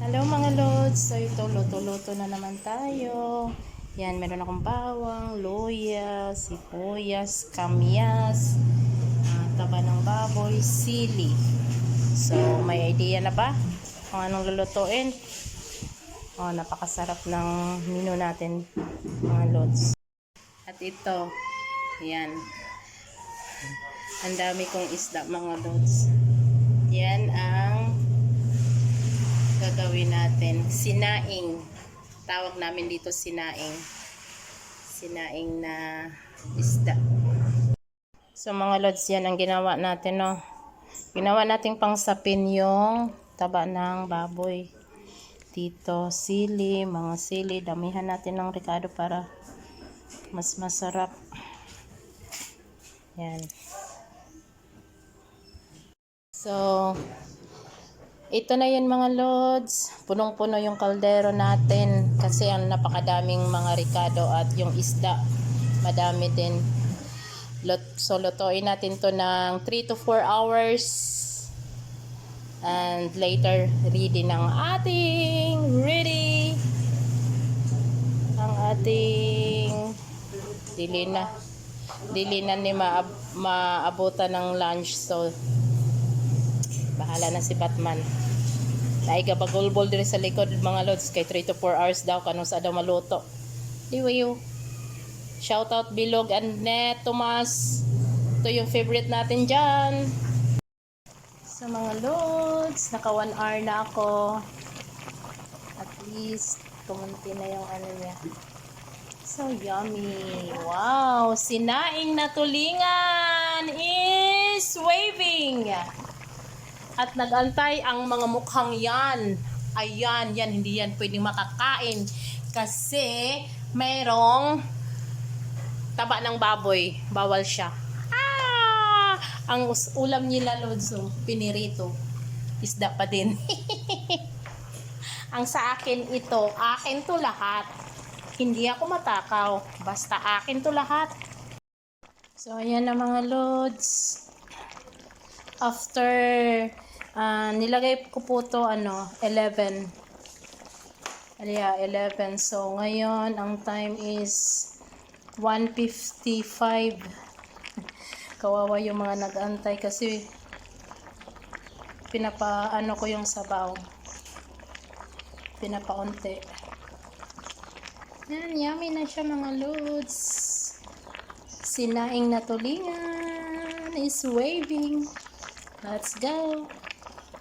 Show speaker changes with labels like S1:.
S1: Hello mga lods, so ito luto-luto na naman tayo. Yan, meron akong bawang, luya, sibuyas, kamyas, taba ng baboy, sili. So may idea na ba kung anong lulutuin? Napakasarap ng menu natin mga lods. At ito, yan, ang dami kong isda mga lods. Yan ang gagawin natin, sinaing. Tawag namin dito sinaing. Sinaing na isda. So mga lods, yan ang ginawa natin, no. Ginawa natin pangsapin yung taba ng baboy. Dito sili, mga sili, damihan natin ng ricado para mas masarap. Yan. So ito na yun mga lods, punong-puno yung kaldero natin kasi ang napakadaming mga ricado at yung isda madami din. So lutuin natin to ng 3 to 4 hours and later ready ang ating dili na ni maabutan ng lunch, so bahala na si Batman. Naiga bagulbol dire sa likod mga lods kay 3 to 4 hours daw kanus daw maluto. Diwayo. Shout out Bilog and Net Tomas. Ito yung favorite natin diyan. So mga lods, naka 1 hour na ako. At least kumunti na yung ano niya. So yummy. Wow, sinaing na tulingan is waving. At nagantay ang mga mukhang yan. Ayan, yan, hindi yan pwedeng makakain. Kasi mayroong taba ng baboy. Bawal siya. Ang ulam nila, lods, pinirito. Isda pa din. Ang sa akin ito, akin to lahat. Hindi ako matakaw. Basta akin to lahat. So, ayan na mga lods. After nilagay ko po to 11. Yeah, 11. So ngayon ang time is 1:55. Kawawa yung mga nag-antay kasi pinapaano ko yung sabaw. Pinapaunti. Yan, yummy na siya mga lods. Sinaing na tulingan is waving. Let's go.